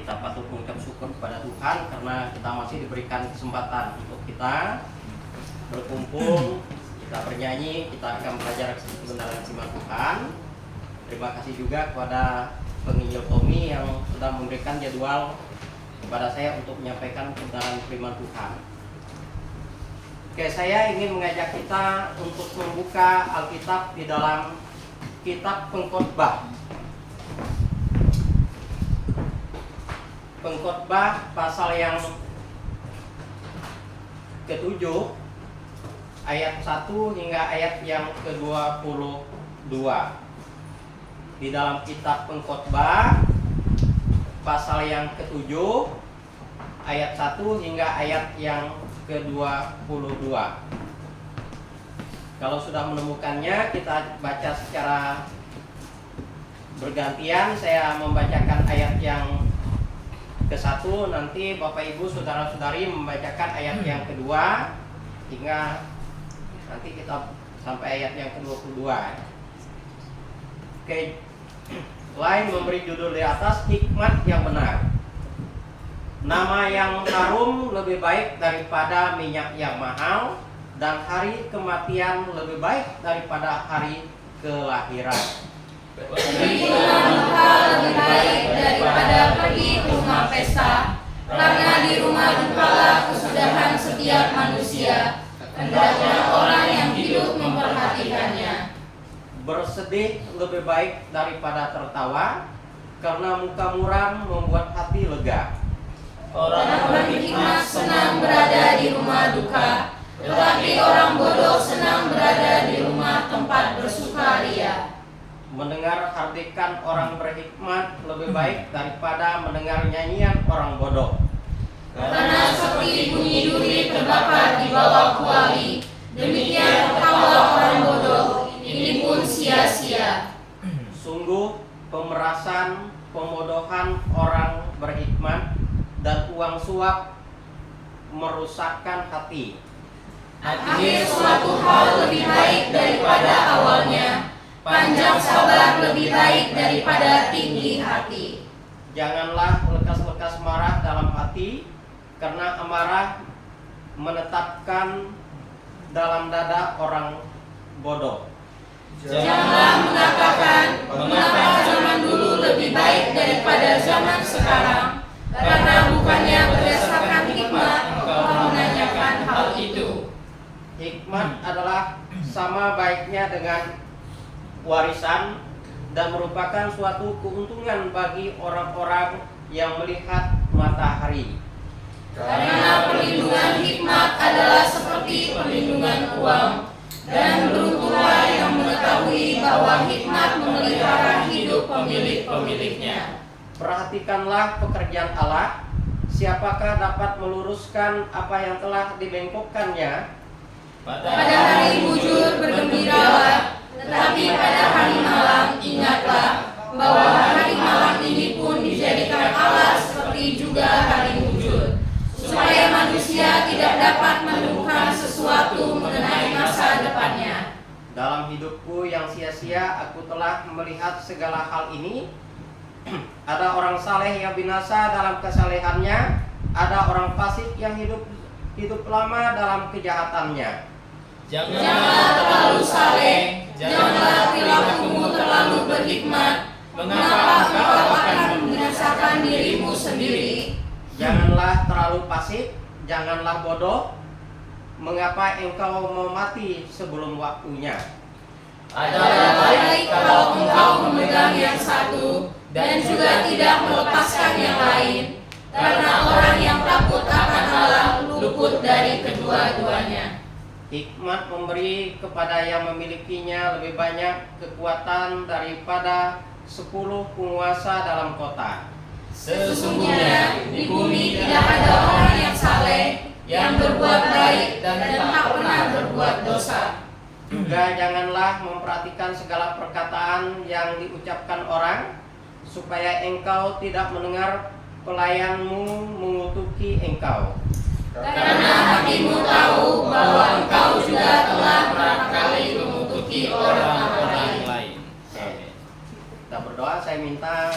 kita patut mengucap syukur kepada Tuhan karena kita masih diberikan kesempatan untuk kita berkumpul, kita bernyanyi, kita akan belajar kebenaran firman Tuhan. Terima kasih juga kepada penginjil Tommy yang sudah memberikan jadwal kepada saya untuk menyampaikan kebenaran firman Tuhan. Oke, saya ingin mengajak kita untuk membuka Alkitab di dalam kitab Pengkhotbah. Pengkhotbah pasal yang ke-7 ayat 1 hingga ayat yang ke-22. Di dalam kitab Pengkhotbah pasal yang ke-7 ayat 1 hingga ayat yang ke-22. Kalau sudah menemukannya, kita baca secara bergantian. Saya membacakan ayat yang ke-1, nanti Bapak Ibu saudara-saudari membacakan ayat yang kedua hingga nanti kita sampai ayat yang ke-22. Oke, lain memberi judul di atas, hikmat yang benar. Nama yang harum lebih baik daripada minyak yang mahal, dan hari kematian lebih baik daripada hari kelahiran. Pergi ke rumah duka lebih baik daripada pergi ke rumah pesta, karena di rumah dukalah kesudahan setiap manusia, hendaknya orang yang hidup memperhatikannya. Bersedih lebih baik daripada tertawa, karena muka muram membuat hati lega. Orang berhikmat senang berada di rumah duka, tetapi orang bodoh senang berada di rumah tempat bersukaria. Mendengar hardikan orang berhikmat lebih baik daripada mendengar nyanyian orang bodoh. Karena seperti bunyi duri terbakar di bawah kuali, demikian tertawa orang bodoh, ini pun sia-sia. Sungguh pemerasan, pembodohan orang berhikmat, dan uang suap merusakkan hati. Akhir suatu hal lebih baik daripada awalnya, panjang sabar lebih baik daripada tinggi hati. Janganlah lekas-lekas marah dalam hati, karena amarah menetapkan dalam dada orang bodoh. Janganlah mengatakan, mengapa zaman dulu lebih baik daripada zaman sekarang, karena bukannya berdasarkan hikmat engkau menanyakan hal itu. Hikmat adalah sama baiknya dengan warisan dan merupakan suatu keuntungan bagi orang-orang yang melihat matahari. Karena perlindungan hikmat adalah seperti perlindungan uang, dan beruntunglah yang mengetahui bahwa hikmat memelihara hidup pemilik-pemiliknya. Perhatikanlah pekerjaan Allah, siapakah dapat meluruskan apa yang telah dibengkokkannya? Pada hari bujur bergembiralah, tetapi pada hari malam ingatlah bahwa hari malam ini pun dijadikan Allah seperti juga hari bujur, supaya manusia tidak dapat menemukan sesuatu mengenai masa depannya. Dalam hidupku yang sia-sia, aku telah melihat segala hal ini. Ada orang saleh yang binasa dalam kesalehannya, ada orang fasik yang hidup lama dalam kejahatannya. Janganlah terlalu saleh, janganlah perilakumu terlalu berhikmat. Mengapa engkau akan membinasakan dirimu sendiri? Janganlah terlalu pasif, janganlah bodoh. Mengapa engkau mau mati sebelum waktunya? Adalah baik kalau engkau memegang yang satu dan juga tidak melepaskan yang lain, karena orang yang takut akan Allah luput dari kedua-duanya. Hikmat memberi kepada yang memilikinya lebih banyak kekuatan daripada 10 penguasa dalam kota. Sesungguhnya di bumi tidak ada orang yang saleh, yang berbuat baik dan tak pernah berbuat dosa. Juga janganlah memperhatikan segala perkataan yang diucapkan orang, supaya engkau tidak mendengar pelayanmu mengutuki engkau. Karena hatimu tahu bahwa engkau juga telah berapa kali mengutuki orang-orang lain. Kita berdoa, saya minta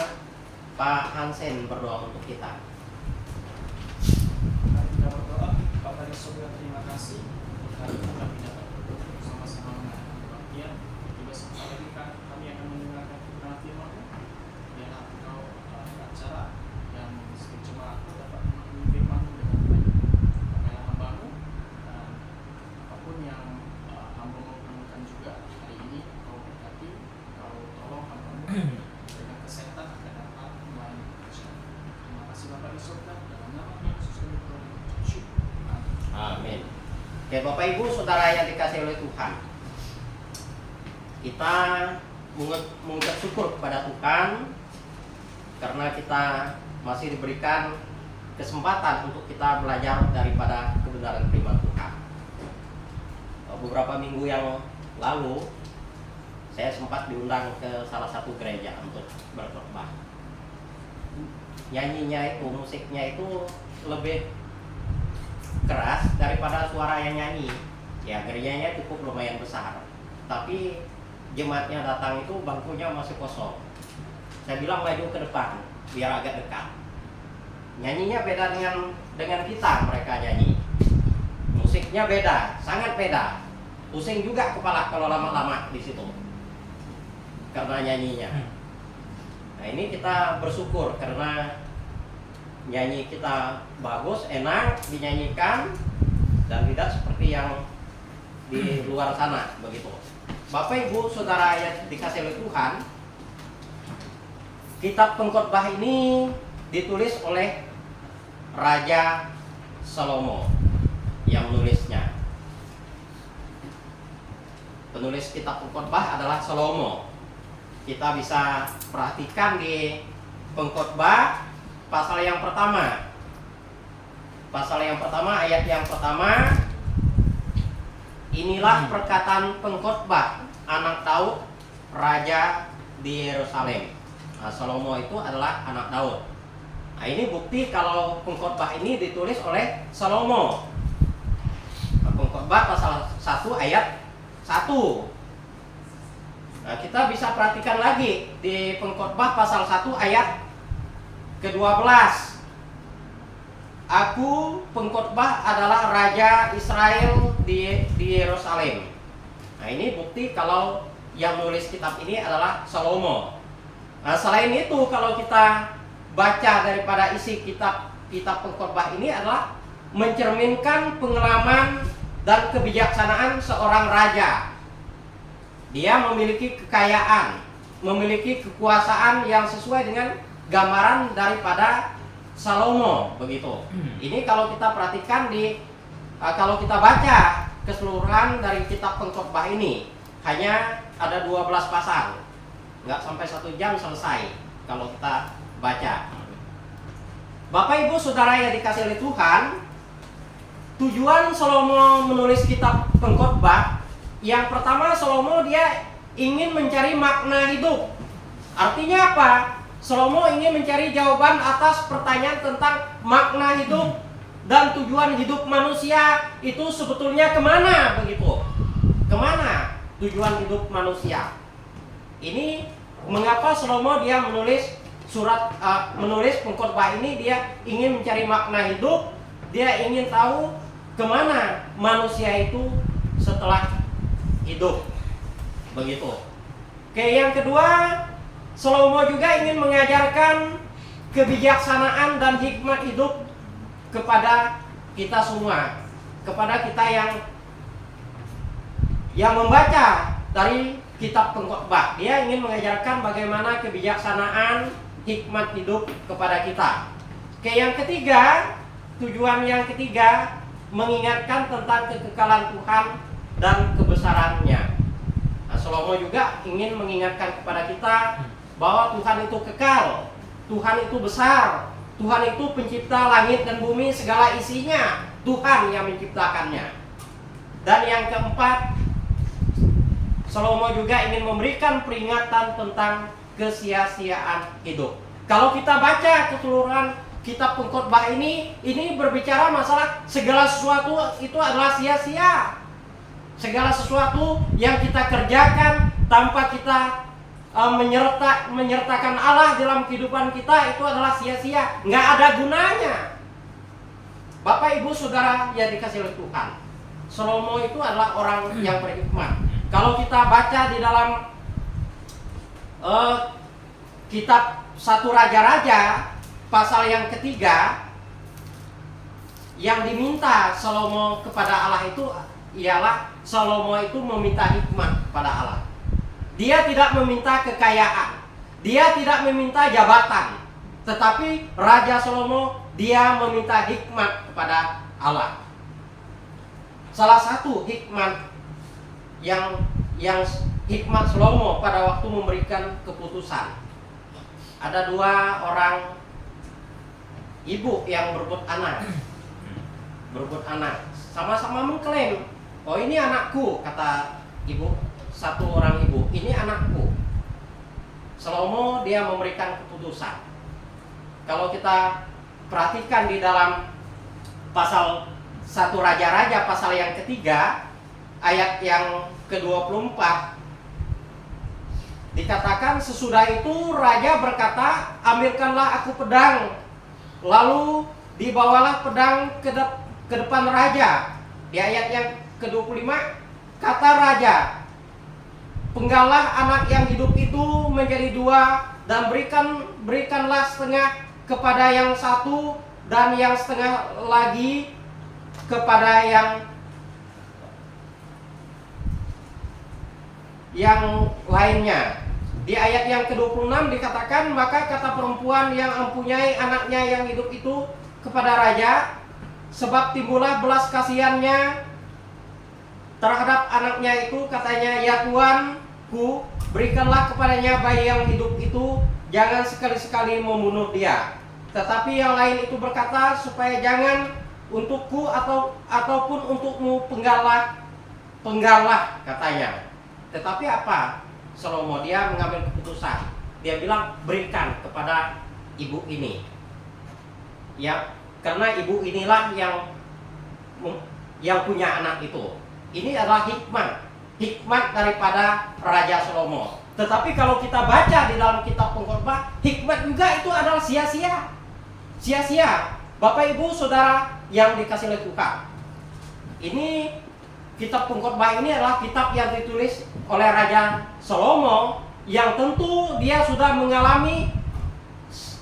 Pak Hansen berdoa untuk kita. Mari kita berdoa. Bapak di surga, terima kasih karena kami dapat berdoa bersama-sama mengadakan kebaktian. Juga sebentar lagi kami akan mendengarkan kebenaran firman-Mu. Biarlah Engkau acara yang setiap jemaat dapat mengambil firman-Mu dengan baik. Pakailah hamba-Mu dan apapun yang hamba mau lakukan juga hari ini Engkau berkati, Engkau tolong hamba-Mu dengan kesehatan akan dapat melayani pekerjaan. Terima kasih Bapak di surga, dalam nama Yesus kami berdoa. Amin. Amin. Oke, Bapak Ibu Saudara yang dikasihi oleh Tuhan, kita mengucap syukur kepada Tuhan karena kita masih diberikan kesempatan untuk kita belajar daripada kebenaran firman Tuhan. Beberapa minggu yang lalu saya sempat diundang ke salah satu gereja untuk berkhotbah. Nyanyinya itu, musiknya itu lebih keras daripada suara yang nyanyi. Ya, gerejanya cukup lumayan besar, tapi jemaatnya datang itu bangkunya masih kosong. Saya bilang maju ke depan biar agak dekat. Nyanyinya beda dengan kita, mereka nyanyi. Musiknya beda, sangat beda. Pusing juga kepala kalau lama-lama di situ karena nyanyinya. Nah, ini kita bersyukur karena nyanyi kita bagus, enak dinyanyikan dan tidak seperti yang di luar sana begitu. Bapak Ibu Saudara yang dikasihi oleh Tuhan, kitab Pengkhotbah ini ditulis oleh Raja Salomo yang menulisnya. Penulis kitab Pengkhotbah adalah Salomo. Kita bisa perhatikan di Pengkhotbah pasal yang pertama. Pasal yang pertama, ayat yang pertama. Inilah perkataan pengkhotbah anak Daud, raja di Yerusalem. Nah, Salomo itu adalah anak Daud. Nah, ini bukti kalau pengkhotbah ini ditulis oleh Salomo. Nah, Pengkhotbah pasal 1 ayat 1. Nah, kita bisa perhatikan lagi di Pengkhotbah pasal 1 ayat ke-12. Aku pengkhotbah adalah raja Israel di Yerusalem. Nah, ini bukti kalau yang nulis kitab ini adalah Salomo. Nah, selain itu kalau kita baca daripada isi kitab Pengkhotbah ini adalah mencerminkan pengalaman dan kebijaksanaan seorang raja. Dia memiliki kekayaan, memiliki kekuasaan yang sesuai dengan gambaran daripada Salomo begitu. Ini kalau kita perhatikan kalau kita baca keseluruhan dari kitab Pengkhotbah ini hanya ada 12 pasal. Nggak sampai 1 jam selesai kalau kita baca. Bapak Ibu Saudara yang dikasihi oleh Tuhan, tujuan Salomo menulis kitab Pengkhotbah, yang pertama Salomo dia ingin mencari makna hidup. Artinya apa? Salomo ingin mencari jawaban atas pertanyaan tentang makna hidup dan tujuan hidup manusia itu sebetulnya kemana begitu? Kemana tujuan hidup manusia? Ini mengapa Salomo dia menulis menulis Pengkhotbah ini? Dia ingin mencari makna hidup, dia ingin tahu kemana manusia itu setelah hidup begitu. Oke, yang kedua, Salomo juga ingin mengajarkan kebijaksanaan dan hikmat hidup kepada kita semua, kepada kita yang membaca dari kitab Pengkhotbah. Dia ingin mengajarkan bagaimana kebijaksanaan, hikmat hidup kepada kita. Oke, yang ketiga, tujuan yang ketiga mengingatkan tentang kekekalan Tuhan dan kebesarannya. Nah, Salomo juga ingin mengingatkan kepada kita bahwa Tuhan itu kekal, Tuhan itu besar, Tuhan itu pencipta langit dan bumi segala isinya, Tuhan yang menciptakannya. Dan yang keempat, Salomo juga ingin memberikan peringatan tentang kesia-siaan hidup. Kalau kita baca keseluruhan kitab Pengkhotbah ini berbicara masalah segala sesuatu itu adalah sia-sia. Segala sesuatu yang kita kerjakan tanpa kita menyertakan Allah dalam kehidupan kita itu adalah sia-sia, nggak ada gunanya. Bapak Ibu Saudara yang dikasih oleh Tuhan, Salomo itu adalah orang yang berhikmat. Kalau kita baca di dalam kitab 1 Raja-Raja pasal yang ketiga, yang diminta Salomo kepada Allah itu ialah Salomo itu meminta hikmat kepada Allah. Dia tidak meminta kekayaan, dia tidak meminta jabatan, tetapi Raja Salomo dia meminta hikmat kepada Allah. Salah satu hikmat yang hikmat Salomo pada waktu memberikan keputusan. Ada 2 orang ibu yang berebut anak. Sama-sama mengklaim, oh ini anakku, kata ibu, satu orang ibu, ini anakku. Salomo dia memberikan keputusan. Kalau kita perhatikan di dalam pasal 1 Raja-Raja pasal yang ketiga ayat yang ke-24, dikatakan sesudah itu raja berkata, ambilkanlah aku pedang. Lalu dibawalah pedang ke depan raja. Di ayat yang ke-25 kata raja, penggalah anak yang hidup itu menjadi 2 dan berikanlah setengah kepada yang satu dan yang setengah lagi kepada yang lainnya. Di ayat yang ke-26 dikatakan, maka kata perempuan yang mempunyai anaknya yang hidup itu kepada raja, sebab timbullah belas kasihannya terhadap anaknya itu, katanya, ya Tuanku, berikanlah kepadanya bayi yang hidup itu, jangan sekali-sekali membunuh dia. Tetapi yang lain itu berkata, supaya jangan untukku ataupun untukmu penggalah, katanya. Tetapi apa? Salomo dia mengambil keputusan. Dia bilang, berikan kepada ibu ini. Ya, karena ibu inilah yang punya anak itu. Ini adalah hikmat daripada Raja Salomo. Tetapi kalau kita baca di dalam kitab Pengkhotbah, hikmat juga itu adalah sia-sia. Sia-sia. Bapak Ibu Saudara yang dikasih oleh Tuhan, ini kitab Pengkhotbah ini adalah kitab yang ditulis oleh Raja Salomo, yang tentu dia sudah mengalami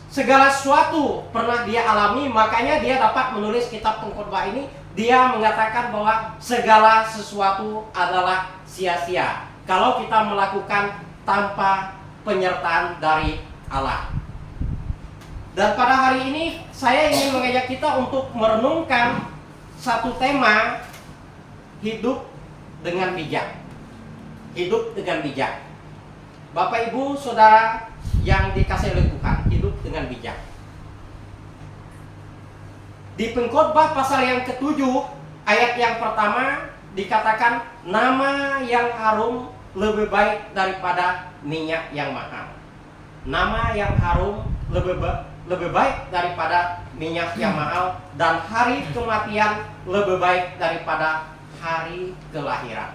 segala sesuatu pernah dia alami, makanya dia dapat menulis kitab Pengkhotbah ini. Dia mengatakan bahwa segala sesuatu adalah sia-sia kalau kita melakukan tanpa penyertaan dari Allah. Dan pada hari ini saya ingin mengajak kita untuk merenungkan satu tema, hidup dengan bijak. Hidup dengan bijak. Bapak Ibu Saudara yang dikasihi oleh Tuhan, hidup dengan bijak. Di Pengkhotbah pasal yang ke-7 ayat yang pertama dikatakan, nama yang harum lebih baik daripada minyak yang mahal. Nama yang harum lebih baik daripada minyak yang mahal, dan hari kematian lebih baik daripada hari kelahiran.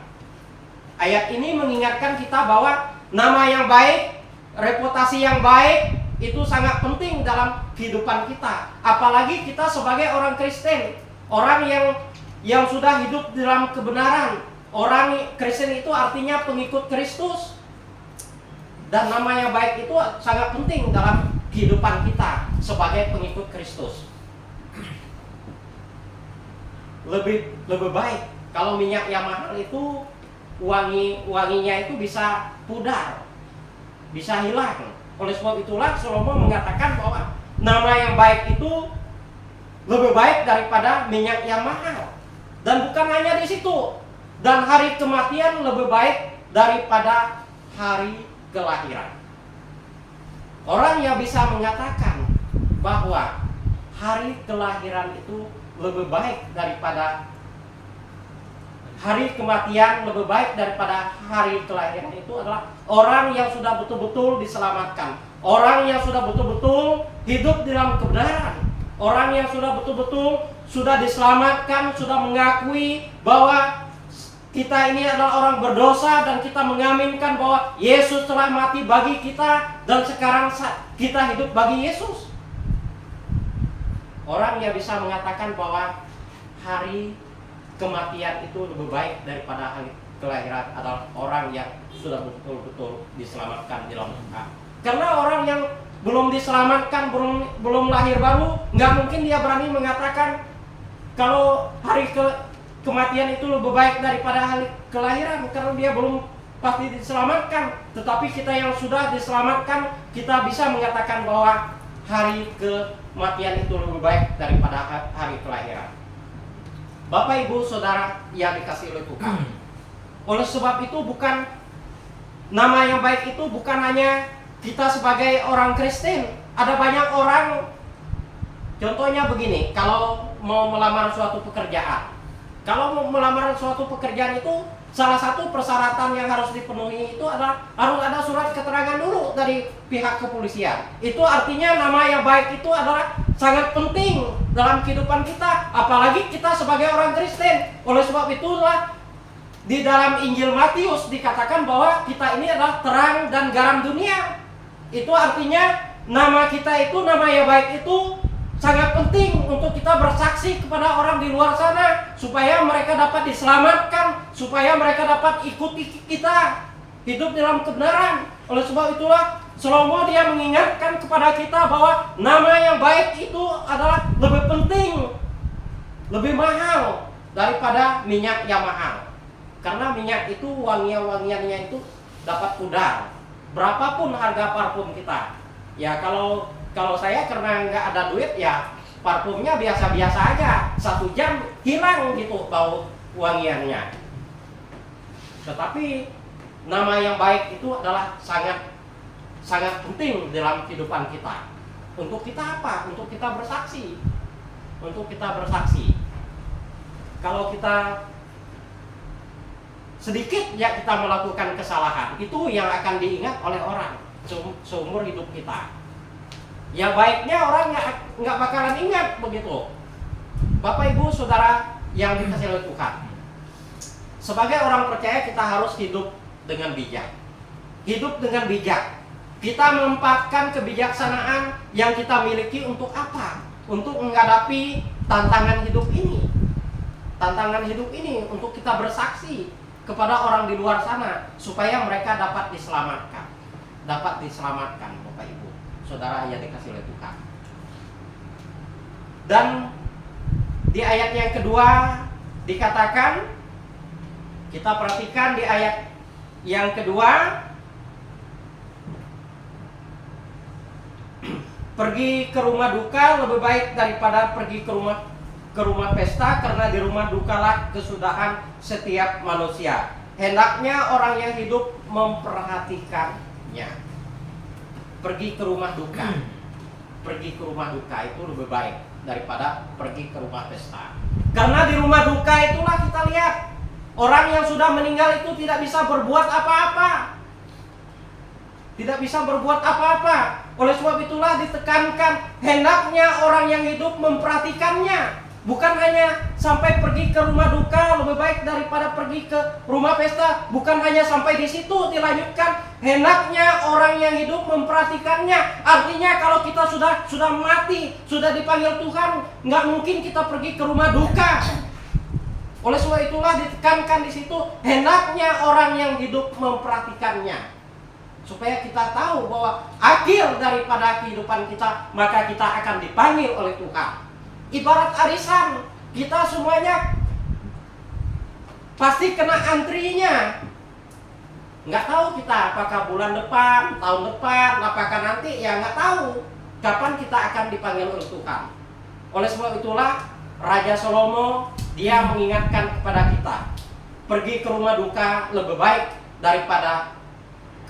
Ayat ini mengingatkan kita bahwa nama yang baik, reputasi yang baik itu sangat penting dalam kehidupan kita. Apalagi kita sebagai orang Kristen, orang yang sudah hidup dalam kebenaran. Orang Kristen itu artinya pengikut Kristus. Dan nama yang baik itu sangat penting dalam kehidupan kita sebagai pengikut Kristus. Lebih baik kalau minyak yang mahal itu wanginya itu bisa pudar, bisa hilang. Oleh sebab itulah Salomo mengatakan bahwa nama yang baik itu lebih baik daripada minyak yang mahal. Dan bukan hanya di situ, dan hari kematian lebih baik daripada hari kelahiran. Orang yang bisa mengatakan bahwa hari kelahiran itu lebih baik daripada hari kematian, lebih baik daripada hari kelahiran, itu adalah orang yang sudah betul-betul diselamatkan. Orang yang sudah betul-betul hidup dalam kebenaran. Orang yang sudah betul-betul sudah diselamatkan, sudah mengakui bahwa kita ini adalah orang berdosa dan kita mengaminkan bahwa Yesus telah mati bagi kita dan sekarang kita hidup bagi Yesus. Orang yang bisa mengatakan bahwa hari kematian itu lebih baik daripada hari kelahiran adalah orang yang sudah betul-betul diselamatkan di dalam Tuhan. Karena orang yang belum diselamatkan, belum lahir baru, nggak mungkin dia berani mengatakan kalau hari kematian itu lebih baik daripada hari kelahiran, karena dia belum pasti diselamatkan. Tetapi kita yang sudah diselamatkan, kita bisa mengatakan bahwa hari kematian itu lebih baik daripada hari kelahiran. Bapak, Ibu, Saudara yang dikasihi oleh Tuhan, oleh sebab itu bukan nama yang baik itu bukan hanya kita sebagai orang Kristen. Ada banyak orang, contohnya begini, kalau mau melamar suatu pekerjaan. Kalau mau melamar suatu pekerjaan itu salah satu persyaratan yang harus dipenuhi itu adalah harus ada surat keterangan dulu dari pihak kepolisian. Itu artinya nama yang baik itu adalah sangat penting dalam kehidupan kita, apalagi kita sebagai orang Kristen. Oleh sebab itulah di dalam Injil Matius dikatakan bahwa kita ini adalah terang dan garam dunia. Itu artinya nama kita itu, nama yang baik itu sangat penting untuk kita bersaksi kepada orang di luar sana supaya mereka dapat diselamatkan, supaya mereka dapat ikuti kita hidup dalam kebenaran. Oleh sebab itulah Salomo dia mengingatkan kepada kita bahwa nama yang baik itu adalah lebih penting, lebih mahal daripada minyak yang mahal. Karena minyak itu wangian-wangiannya itu dapat pudar. Berapapun harga parfum kita. Ya kalau saya karena nggak ada duit ya parfumnya biasa-biasa aja, 1 jam hilang gitu bau wangiannya. Tetapi nama yang baik itu adalah sangat penting dalam kehidupan kita. Untuk kita apa? Untuk kita bersaksi. Untuk kita bersaksi. Kalau kita sedikit ya kita melakukan kesalahan, itu yang akan diingat oleh orang seumur hidup kita. Ya baiknya orang nggak bakalan ingat begitu. Bapak, Ibu, Saudara yang dikasihi oleh Tuhan, sebagai orang percaya kita harus hidup dengan bijak. Hidup dengan bijak. Kita menempatkan kebijaksanaan yang kita miliki untuk apa? Untuk menghadapi tantangan hidup ini. Tantangan hidup ini untuk kita bersaksi kepada orang di luar sana supaya mereka dapat diselamatkan. Dapat diselamatkan, Bapak, Ibu, Saudara yang dikasihi oleh Tuhan. Dan di ayat yang kedua dikatakan, kita perhatikan di ayat yang kedua, pergi ke rumah duka lebih baik daripada pergi ke rumah pesta, karena di rumah dukalah kesudahan setiap manusia. Hendaknya orang yang hidup memperhatikannya. Pergi ke rumah duka. Pergi ke rumah duka itu lebih baik daripada pergi ke rumah pesta. Karena di rumah duka itulah kita lihat orang yang sudah meninggal itu tidak bisa berbuat apa-apa. Tidak bisa berbuat apa-apa. Oleh sebab itulah ditekankan hendaknya orang yang hidup memperhatikannya. Bukan hanya sampai pergi ke rumah duka lebih baik daripada pergi ke rumah pesta. Bukan hanya sampai di situ, dilanjutkan hendaknya orang yang hidup memperhatikannya. Artinya kalau kita sudah mati, sudah dipanggil Tuhan, nggak mungkin kita pergi ke rumah duka. Oleh sebab itulah ditekankan di situ hendaknya orang yang hidup memperhatikannya, supaya kita tahu bahwa akhir daripada kehidupan kita maka kita akan dipanggil oleh Tuhan. Ibarat arisan, kita semuanya pasti kena antrinya. Nggak tahu kita apakah bulan depan, tahun depan, apakah nanti, ya nggak tahu kapan kita akan dipanggil oleh Tuhan. Oleh sebab itulah Raja Salomo dia mengingatkan kepada kita, pergi ke rumah duka lebih baik daripada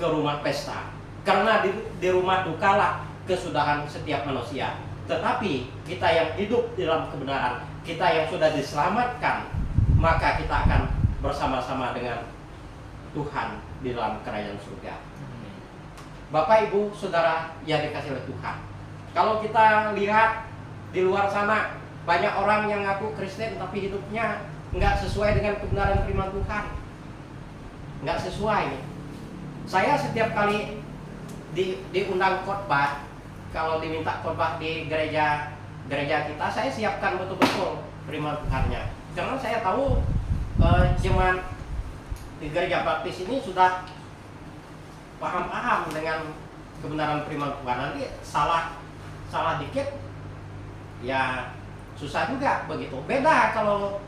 ke rumah pesta. Karena di rumah dukalah kesudahan setiap manusia. Tetapi kita yang hidup di dalam kebenaran, kita yang sudah diselamatkan, maka kita akan bersama-sama dengan Tuhan di dalam kerajaan surga. Bapak, Ibu, Saudara yang dikasihi oleh Tuhan, kalau kita lihat di luar sana banyak orang yang ngaku Kristen tapi hidupnya nggak sesuai dengan kebenaran firman Tuhan. nggak sesuai. Saya setiap kali diundang khotbah, kalau diminta khotbah di gereja kita, saya siapkan betul-betul firman Tuhannya, karena saya tahu jemaat di gereja baptis ini sudah paham dengan kebenaran firman Tuhan. Nanti salah dikit ya susah juga begitu. Beda kalau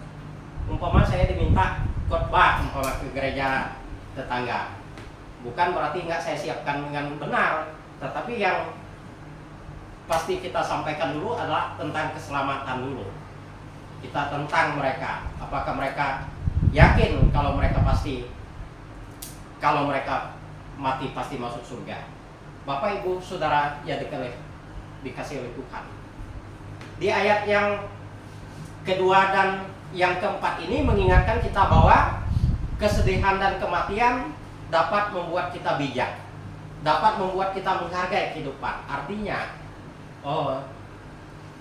umpama saya diminta khotbah umpama ke gereja tetangga, bukan berarti nggak saya siapkan dengan benar, tetapi yang pasti kita sampaikan dulu adalah tentang keselamatan dulu. Kita tentang mereka, apakah mereka yakin kalau mereka mati pasti masuk surga. Bapak Ibu Saudara yang dikasih oleh Tuhan, di ayat yang kedua dan yang keempat ini mengingatkan kita bahwa kesedihan dan kematian dapat membuat kita bijak, dapat membuat kita menghargai kehidupan. Artinya,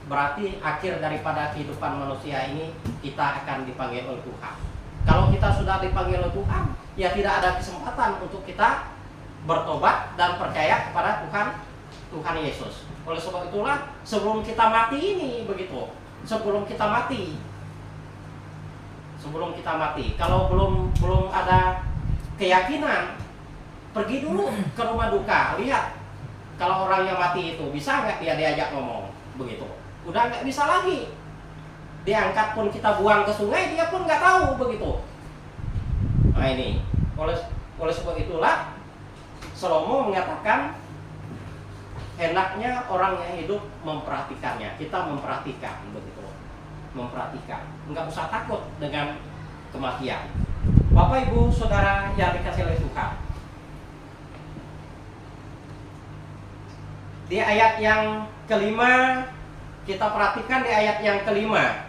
berarti akhir daripada kehidupan manusia ini kita akan dipanggil oleh Tuhan. Kalau kita sudah dipanggil oleh Tuhan, ya tidak ada kesempatan untuk kita bertobat dan percaya kepada Tuhan Yesus. Oleh sebab itulah sebelum kita mati ini begitu, sebelum kita mati, kalau belum ada keyakinan, pergi dulu ke rumah duka, lihat kalau orang yang mati itu bisa nggak dia diajak ngomong begitu. Udah nggak bisa lagi, diangkat pun kita buang ke sungai, dia pun nggak tahu begitu. Nah ini oleh sebab itulah Salomo mengatakan hendaknya orang yang hidup memperhatikannya. Kita memperhatikan begitu, nggak usah takut dengan kematian. Bapak Ibu Saudara yang dikasihi oleh Tuhan, di ayat yang kelima, kita perhatikan di ayat yang kelima,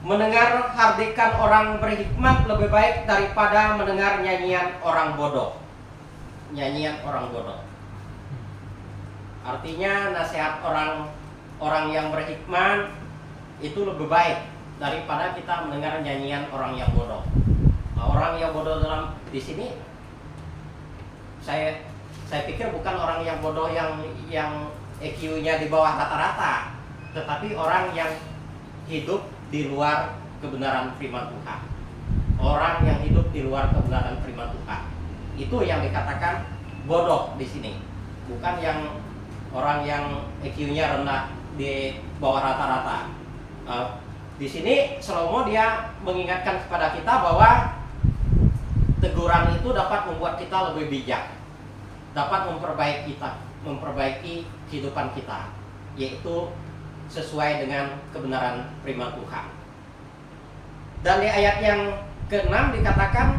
mendengar hardikan orang berhikmat lebih baik daripada mendengar nyanyian orang bodoh. Artinya nasihat orang yang berhikmat itu lebih baik daripada kita mendengar nyanyian orang yang bodoh. Nah, orang yang bodoh di sini saya pikir bukan orang yang bodoh yang EQ-nya di bawah rata-rata, tetapi orang yang hidup di luar kebenaran firman Tuhan. Orang yang hidup di luar kebenaran firman Tuhan, itu yang dikatakan bodoh di sini. Bukan yang orang yang EQ-nya rendah di bawah rata-rata. Di sini Salomo dia mengingatkan kepada kita bahwa teguran itu dapat membuat kita lebih bijak, dapat memperbaiki kehidupan kita, yaitu sesuai dengan kebenaran firman Tuhan. Dan di ayat yang ke-6 dikatakan,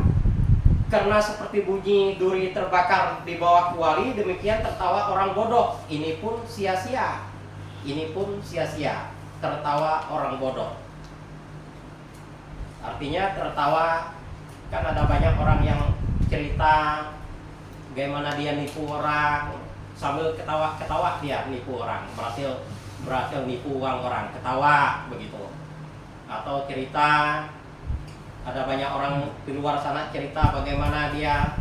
karena seperti bunyi duri terbakar di bawah kuali, demikian tertawa orang bodoh. Ini pun sia-sia. Tertawa orang bodoh. Artinya tertawa, kan ada banyak orang yang cerita bagaimana dia nipu orang, sambil ketawa dia nipu orang, berhasil nipu uang orang, ketawa begitu. Atau cerita, ada banyak orang di luar sana cerita bagaimana dia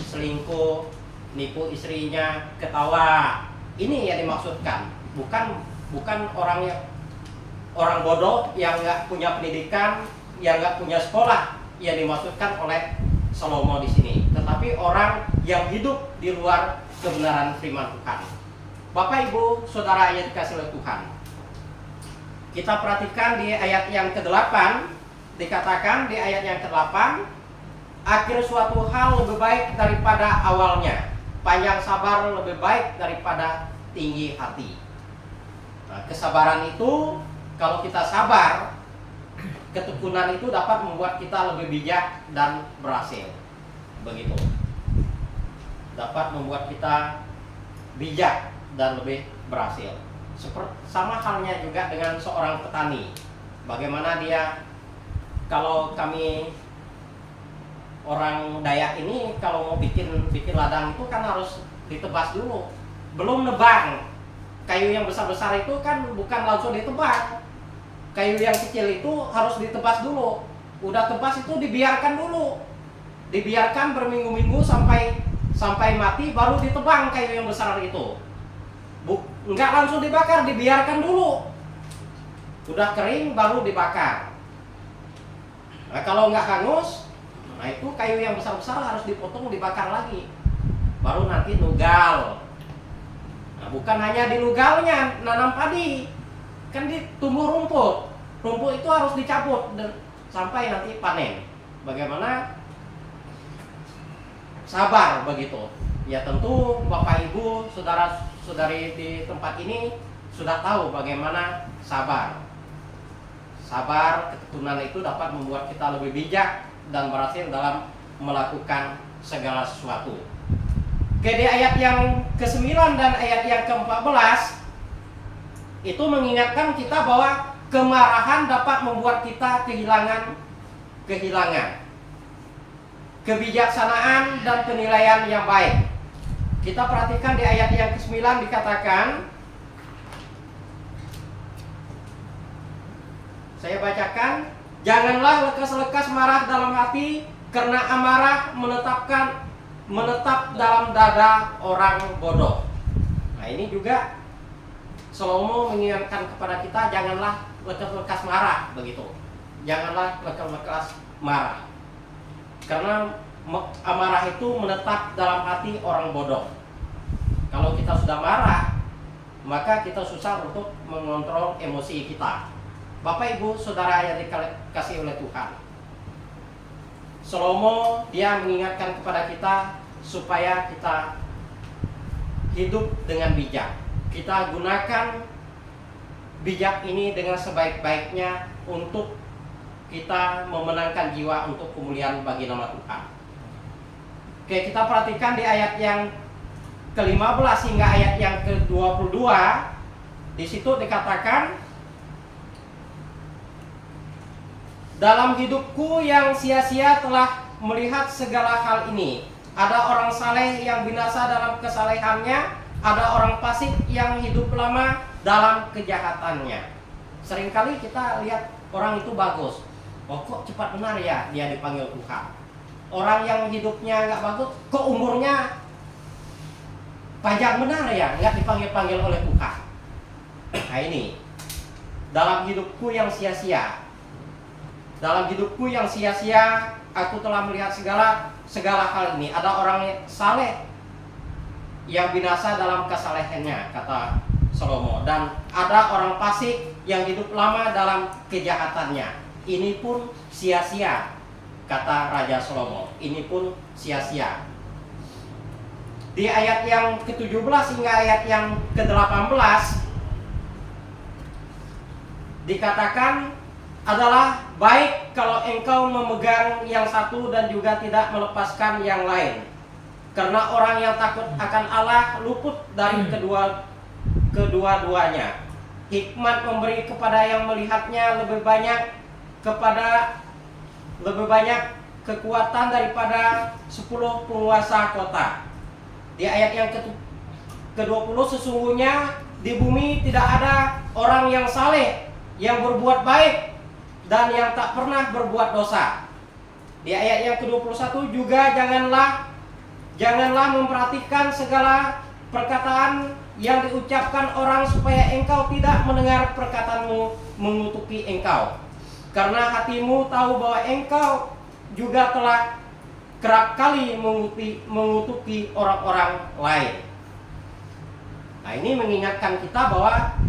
selingkuh, nipu istrinya, ketawa. Ini yang dimaksudkan, bukan orang bodoh yang nggak punya pendidikan, yang nggak punya sekolah yang dimaksudkan oleh Salomo di sini, tetapi orang yang hidup di luar kebenaran firman Tuhan. Bapak Ibu Saudara yang dikasihi oleh Tuhan, kita perhatikan di ayat yang ke-8, dikatakan di ayat yang ke-8, akhir suatu hal lebih baik daripada awalnya, panjang sabar lebih baik daripada tinggi hati. Nah, kesabaran itu, kalau kita sabar, ketekunan itu dapat membuat kita lebih bijak dan berhasil. Begitu. Dapat membuat kita bijak dan lebih berhasil. Sama halnya juga dengan seorang petani. Bagaimana dia, kalau kami orang Dayak ini kalau mau bikin ladang itu kan harus ditebas dulu. Belum nebang. Kayu yang besar-besar itu kan bukan langsung ditebang. Kayu yang kecil itu harus ditebas dulu. udah tebas itu dibiarkan dulu, dibiarkan berminggu-minggu sampai mati, baru ditebang kayu yang besar itu. Enggak langsung dibakar, dibiarkan dulu, udah kering baru dibakar. Nah, kalau nggak hangus, nah itu kayu yang besar-besar harus dipotong, dibakar lagi, baru nanti nugal. Nah, bukan hanya di nugalnya nanam padi, kan ditumbuh rumput. Rumput itu harus dicabut sampai nanti panen. Bagaimana? Sabar begitu. Ya tentu Bapak Ibu, saudara-saudari di tempat ini sudah tahu bagaimana sabar. Sabar, ketekunan itu dapat membuat kita lebih bijak dan berhasil dalam melakukan segala sesuatu. Oke, di ayat yang ke-9 dan ayat yang ke-14 itu mengingatkan kita bahwa kemarahan dapat membuat kita kehilangan kebijaksanaan dan penilaian yang baik. Kita perhatikan di ayat yang ke-9 dikatakan, saya bacakan, janganlah lekas-lekas marah dalam hati, karena amarah menetap dalam dada orang bodoh. Nah, ini juga Salomo mengingatkan kepada kita, janganlah lekas-lekas marah begitu. Janganlah lekas-lekas marah. Karena amarah itu menetap dalam hati orang bodoh. Kalau kita sudah marah, maka kita susah untuk mengontrol emosi kita. Bapak Ibu Saudara yang dikasihi oleh Tuhan, Salomo dia mengingatkan kepada kita supaya kita hidup dengan bijak. Kita gunakan bijak ini dengan sebaik-baiknya untuk kita memenangkan jiwa untuk kemuliaan bagi nama Tuhan. Oke, kita perhatikan di ayat yang ke-15 hingga ayat yang ke-22. Di situ dikatakan, dalam hidupku yang sia-sia telah melihat segala hal ini. Ada orang saleh yang binasa dalam kesalehannya, ada orang fasik yang hidup lama dalam kejahatannya. Seringkali kita lihat orang itu bagus, oh kok cepat benar ya dia dipanggil Tuhan. Orang yang hidupnya nggak bagus, kok umurnya panjang benar ya nggak dipanggil oleh Tuhan. Nah ini, dalam hidupku yang sia-sia, dalam hidupku yang sia-sia, aku telah melihat segala hal ini. Ada orang saleh yang binasa dalam kesalehannya, kata Salomo, dan ada orang fasik yang hidup lama dalam kejahatannya. Ini pun sia-sia, kata Raja Salomo. Ini pun sia-sia. Di ayat yang ke-17 hingga ayat yang ke-18 dikatakan, adalah baik kalau engkau memegang yang satu dan juga tidak melepaskan yang lain. Karena orang yang takut akan Allah luput dari kedua-duanya. Hikmat memberi kepada yang melihatnya lebih banyak kekuatan daripada 10 penguasa kota. Di ayat yang ke-20, sesungguhnya di bumi tidak ada orang yang saleh, yang berbuat baik dan yang tak pernah berbuat dosa. Di ayat yang ke-21 juga janganlah memperhatikan segala perkataan yang diucapkan orang, supaya engkau tidak mendengar perkataanmu mengutuki engkau. Karena hatimu tahu bahwa engkau juga telah kerap kali mengutuki orang-orang lain. Nah, ini mengingatkan kita bahwa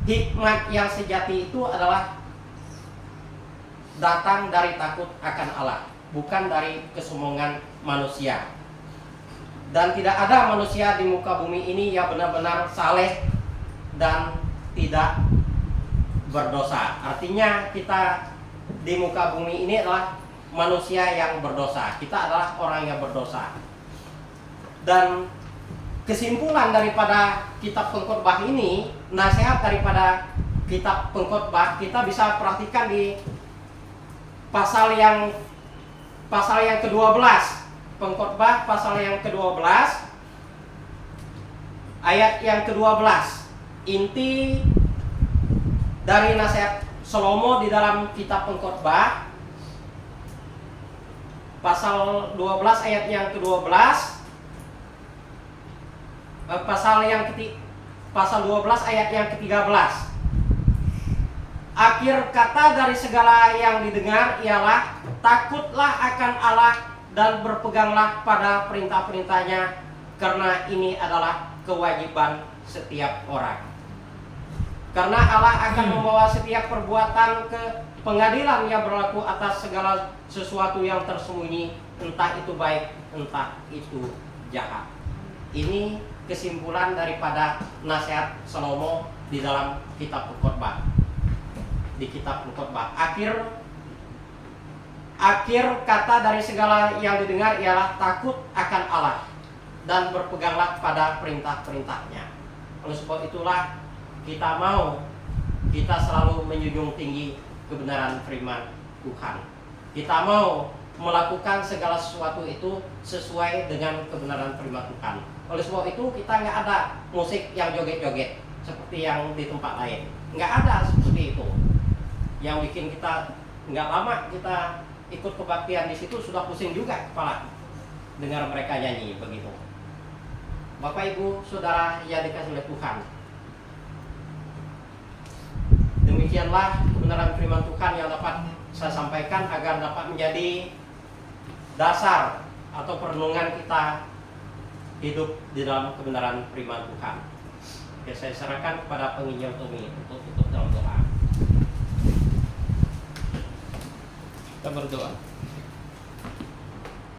hikmat yang sejati itu adalah datang dari takut akan Allah, bukan dari kesombongan manusia. Dan tidak ada manusia di muka bumi ini yang benar-benar saleh dan tidak berdosa. Artinya kita di muka bumi ini adalah manusia yang berdosa. Kita adalah orang yang berdosa. Dan kesimpulan daripada kitab Pengkhotbah ini, nasihat daripada kitab Pengkhotbah, kita bisa perhatikan di pasal yang ke-12, Pengkhotbah pasal yang ke-12 ayat yang ke-12. Inti dari nasihat Salomo di dalam kitab Pengkhotbah pasal 12 ayat yang ke-12, pasal 12 ayat yang ke-13. Akhir kata dari segala yang didengar ialah takutlah akan Allah dan berpeganglah pada perintah-perintahnya, karena ini adalah kewajiban setiap orang. Karena Allah akan membawa setiap perbuatan ke pengadilan yang berlaku atas segala sesuatu yang tersembunyi, entah itu baik, entah itu jahat. Ini kesimpulan daripada nasihat Salomo di dalam kitab Khotbah. Di kitab Khotbah, akhir kata dari segala yang didengar ialah takut akan Allah dan berpeganglah pada perintah-perintahnya. Oleh sebab itulah kita selalu menjunjung tinggi kebenaran firman Tuhan. Kita mau melakukan segala sesuatu itu sesuai dengan kebenaran firman Tuhan. Oleh sebab itu kita nggak ada musik yang joget-joget seperti yang di tempat lain. Nggak ada seperti itu. Yang bikin kita nggak lama kita ikut kebaktian di situ sudah pusing juga kepala dengar mereka nyanyi begitu. Bapak Ibu Saudara yang dikasihi oleh Tuhan, demikianlah kebenaran firman Tuhan yang dapat saya sampaikan agar dapat menjadi dasar atau perenungan kita hidup di dalam kebenaran firman Tuhan. Oke, saya serahkan kepada penginjil Tommy untuk tutup dalam doa. Kita berdoa.